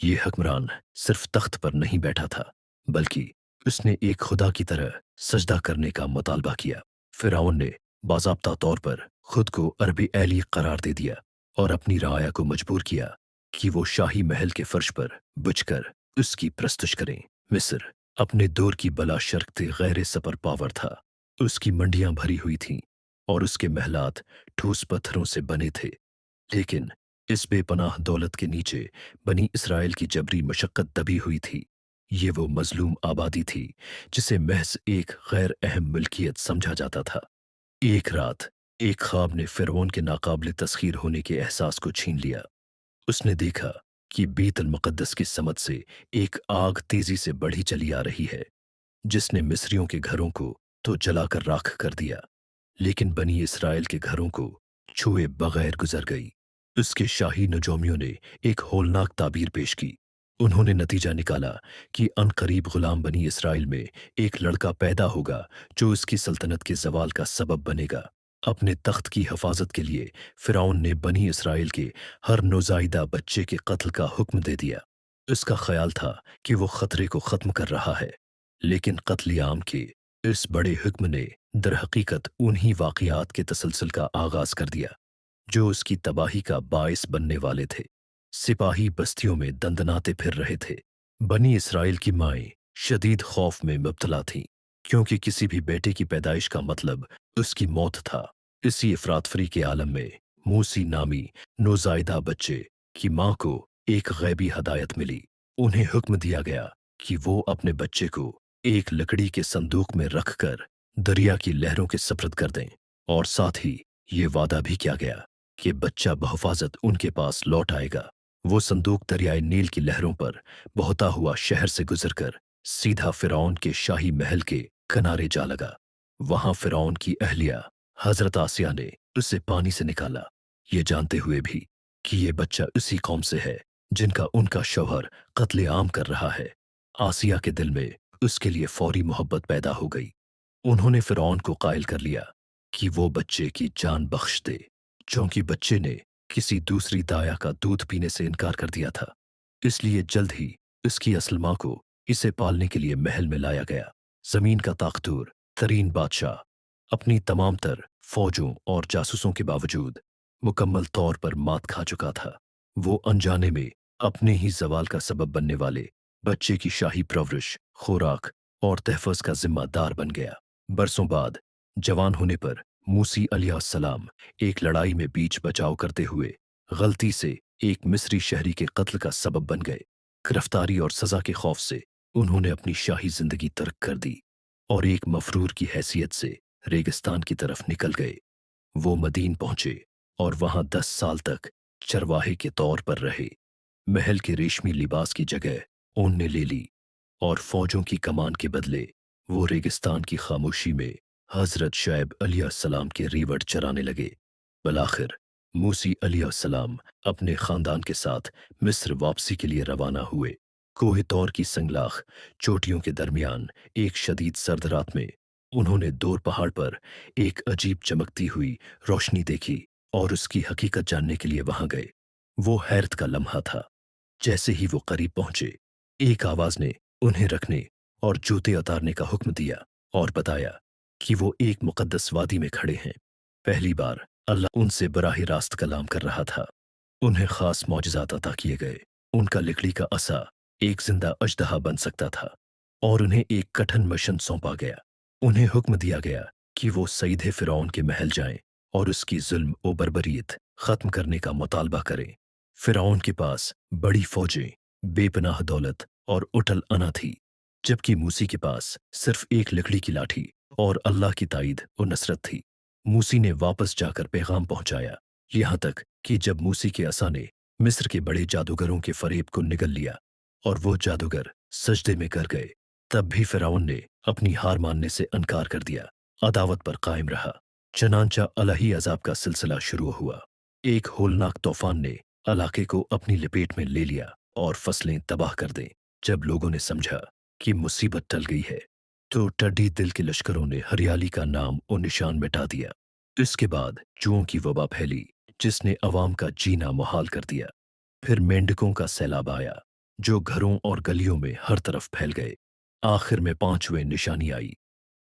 ये हुक्मरान सिर्फ तख्त पर नहीं बैठा था, बल्कि उसने एक खुदा की तरह सजदा करने का मुतालबा किया। फिरौन ने बाज़ाब्ता तौर पर खुद को अरबी एली करार दे दिया और अपनी राया को मजबूर किया कि वो शाही महल के फर्श पर बुझकर उसकी प्रस्तुश करें। मिस्र अपने दौर की बला शर्कते गैर सपर पावर था। उसकी मंडियां भरी हुई थीं और उसके महलात ठोस पत्थरों से बने थे। लेकिन इस बेपनाह दौलत के नीचे बनी इसराइल की जबरी मशक्कत दबी हुई थी। ये वो मजलूम आबादी थी जिसे महज एक गैर अहम मिल्कियत समझा जाता था। एक रात एक ख्वाब ने फिरौन के नाकाबिल तस्खीर होने के एहसास को छीन लिया। उसने देखा कि बीतल मुकद्दस की समझ से एक आग तेजी से बढ़ी चली आ रही है, जिसने मिस्रियों के घरों को तो जलाकर राख कर दिया, लेकिन बनी इसराइल के घरों को छुए बगैर गुजर गई। उसके शाही नजोमियों ने एक होलनाक ताबीर पेश की। उन्होंने नतीजा निकाला कि अनकरीब गुलाम बनी इसराइल में एक लड़का पैदा होगा जो उसकी सल्तनत के जवाल का सबब बनेगा। अपने तख्त की हिफाजत के लिए फिरौन ने बनी इसराइल के हर नौजायदा बच्चे के कत्ल का हुक्म दे दिया। उसका ख्याल था कि वो खतरे को खत्म कर रहा है, लेकिन कत्ल-ए-आम के इस बड़े हुक्म ने दरहकीकत उन्हीं वाक़ियात के तसलसल का आगाज कर दिया जो उसकी तबाही का बायस बनने वाले थे। सिपाही बस्तियों में दंदनाते फिर रहे थे। बनी इसराइल की माएं शदीद खौफ में मुब्तला थीं, क्योंकि किसी भी बेटे की पैदाइश का मतलब उसकी मौत था। इसी अफरातफरी के आलम में मूसी नामी नौजायदा बच्चे की मां को एक गैबी हदायत मिली। उन्हें हुक्म दिया गया कि वो अपने बच्चे को एक लकड़ी के संदूक में रखकर दरिया की लहरों के सपुर्द कर दें, और साथ ही ये वादा भी किया गया कि बच्चा बहिफाजत उनके पास लौट आएगा। वो संदूक दरियाए नील की लहरों पर बहता हुआ शहर से गुजरकर सीधा फिरौन के शाही महल के किनारे जा लगा। वहां फिरौन की अहलिया हजरत आसिया ने उसे पानी से निकाला, ये जानते हुए भी कि ये बच्चा उसी कौम से है जिनका उनका शौहर कत्ले आम कर रहा है। आसिया के दिल में उसके लिए फौरी मोहब्बत पैदा हो गई। उन्होंने फिरौन को कायल कर लिया कि वो बच्चे की जान बख्श दे, क्योंकि बच्चे ने किसी दूसरी दाया का दूध पीने से इनकार कर दिया था। इसलिए जल्द ही उसकी असल मां को इसे पालने के लिए महल में लाया गया। जमीन का ताकतूर तरीन बादशाह अपनी तमाम तर फौजों और जासूसों के बावजूद मुकम्मल तौर पर मात खा चुका था। वो अनजाने में अपने ही जवाल का सबब बनने वाले बच्चे की शाही परवरिश, खुराक और तहफ़्फ़ुज़ का जिम्मेदार बन गया। बरसों बाद जवान होने पर मूसी अलैहिस्सलाम एक लड़ाई में बीच बचाव करते हुए गलती से एक मिस्री शहरी के कत्ल का सबब बन गए। गिरफ्तारी और सजा के खौफ से उन्होंने अपनी शाही जिंदगी तर्क कर दी और एक मफरूर की हैसियत से रेगिस्तान की तरफ निकल गए। वो मदीन पहुंचे और वहां 10 साल तक चरवाहे के तौर पर रहे। महल के रेशमी लिबास की जगह ऊन ने ले ली और फौजों की कमान के बदले वो रेगिस्तान की खामोशी में हजरत शुएब अलैहिस्सलाम के रीवट चराने लगे। बलाखिर मूसी अलैहिस्सलाम अपने खानदान के साथ मिस्र वापसी के लिए रवाना हुए। कोहे तौर की संगलाख चोटियों के दरमियान एक शदीद सर्द रात में उन्होंने दूर पहाड़ पर एक अजीब चमकती हुई रोशनी देखी और उसकी हकीकत जानने के लिए वहां गए। वो हैरत का लम्हा था। जैसे ही वो करीब पहुंचे, एक आवाज ने उन्हें रखने और जूते उतारने का हुक्म दिया और बताया कि वो एक मुकद्दस वादी में खड़े हैं। पहली बार अल्लाह उनसे बराह रास्त कलाम कर रहा था। उन्हें खास मौजज़ात अता किए गए। उनका लकड़ी का असा एक जिंदा अजदहा बन सकता था और उन्हें एक कठिन मिशन सौंपा गया। उन्हें हुक्म दिया गया कि वो सईदे फिरौन के महल जाएं और उसकी जुल्म और बर्बरियत खत्म करने का मुतालबा करें। फिरौन के पास बड़ी फौजें, बेपनाह दौलत और उटल अना थी, जबकि मूसी के पास सिर्फ एक लकड़ी की लाठी और अल्लाह की ताईद और नसरत थी। मूसी ने वापस जाकर पैगाम पहुंचाया, यहाँ तक कि जब मूसी के असा ने मिस्र के बड़े जादूगरों के फरेब को निगल लिया और वो जादूगर सजदे में कर गए, तब भी फिरौन ने अपनी हार मानने से इनकार कर दिया। अदावत पर कायम रहा। चनांचा अलही अजाब का सिलसिला शुरू हुआ। एक होलनाक तूफान ने इलाके को अपनी लपेट में ले लिया और फसलें तबाह कर दें। जब लोगों ने समझा कि मुसीबत टल गई है, तो टड्डी दिल के लश्करों ने हरियाली का नाम और निशान मिटा दिया। इसके बाद जुओं की वबा फैली, जिसने अवाम का जीना मुहाल कर दिया। फिर मेंढकों का सैलाब आया। जो घरों और गलियों में हर तरफ फैल गए। आखिर में पांचवें निशानी आई।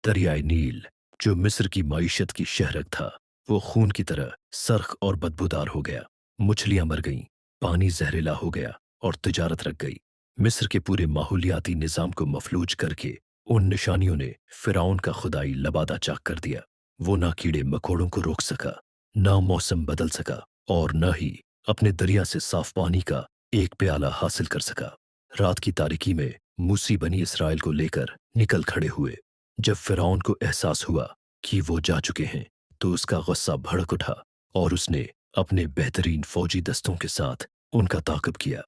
दरियाए नील, जो मिस्र की माईशत की शहरक था, वो खून की तरह सर्ख और बदबूदार हो गया। मछलियां मर गईं, पानी जहरीला हो गया और तिजारत रख गई। मिस्र के पूरे माहौलियाती निजाम को मफलूज करके उन निशानियों ने फिरौन का खुदाई लबादा चाक कर दिया। वो ना कीड़े मकोड़ों को रोक सका, ना मौसम बदल सका और न ही अपने दरिया से साफ पानी का एक प्याला हासिल कर सका। रात की तारीकी में मूसी बनी इसराइल को लेकर निकल खड़े हुए। जब फिरौन को एहसास हुआ कि वो जा चुके हैं, तो उसका गुस्सा भड़क उठा और उसने अपने बेहतरीन फौजी दस्तों के साथ उनका ताक़िब किया।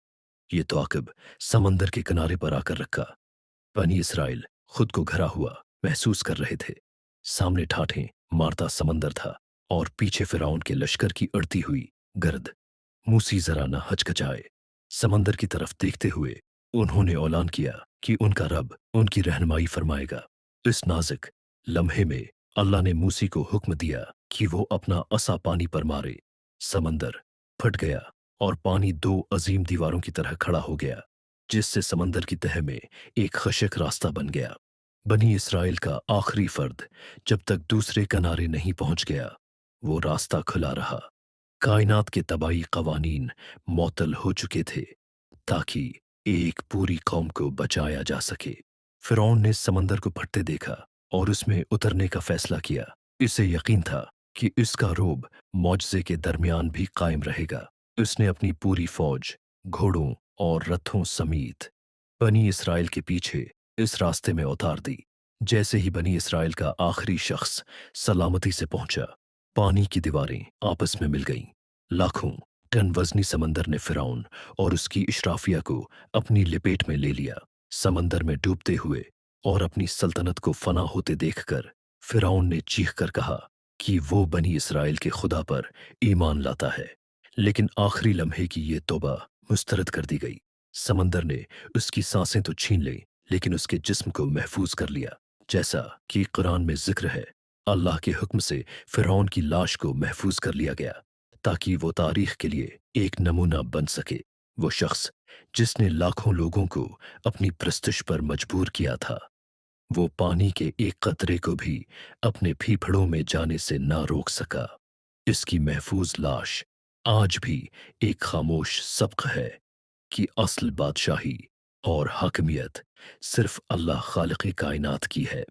ये ताक़िब समंदर के किनारे पर आकर रखा। बनी इसराइल खुद को घरा हुआ महसूस कर रहे थे। सामने ठाठें मारता समंदर था और पीछे फिरौन के लश्कर की उड़ती हुई गर्द। मूसी जरा न हचकचाए। समंदर की तरफ देखते हुए उन्होंने औलान किया कि उनका रब उनकी रहनुमाई फरमाएगा। इस नाजुक लम्हे में अल्लाह ने मूसी को हुक्म दिया कि वो अपना असा पानी पर मारे। समंदर फट गया और पानी दो अजीम दीवारों की तरह खड़ा हो गया, जिससे समंदर की तह में एक खशक रास्ता बन गया। बनी इसराइल का आखिरी फर्द जब तक दूसरे किनारे नहीं पहुंच गया, वो रास्ता खुला रहा। कायनात के तबाही कवानीन मौतल हो चुके थे ताकि एक पूरी कौम को बचाया जा सके। फिरौन ने समंदर को फटते देखा और उसमें उतरने का फैसला किया। इसे यकीन था कि इसका रोब मौजज़े के दरमियान भी कायम रहेगा। उसने अपनी पूरी फौज, घोड़ों और रथों समेत बनी इसराइल के पीछे इस रास्ते में उतार दी। जैसे ही बनी इसराइल का आखिरी शख्स सलामती से पहुंचा, पानी की दीवारें आपस में मिल गईं। लाखों टन वजनी समंदर ने फिरौन और उसकी इशराफिया को अपनी लपेट में ले लिया। समंदर में डूबते हुए और अपनी सल्तनत को फना होते देखकर फिरौन ने चीख कर कहा कि वो बनी इसराइल के खुदा पर ईमान लाता है। लेकिन आखिरी लम्हे की ये तौबा मुस्तरद कर दी गई। समंदर ने उसकी सांसें तो छीन ली, लेकिन उसके जिस्म को महफूज कर लिया। जैसा कि कुरान में जिक्र है, अल्लाह के हुक्म से फिरौन की लाश को महफूज कर लिया गया ताकि वो तारीख के लिए एक नमूना बन सके। वो शख्स जिसने लाखों लोगों को अपनी प्रस्तिश पर मजबूर किया था, वो पानी के एक कतरे को भी अपने फीफड़ों में जाने से ना रोक सका। इसकी महफूज लाश आज भी एक खामोश सबक है कि असल बादशाही और हकमियत सिर्फ अल्लाह खालिक कायनात की है।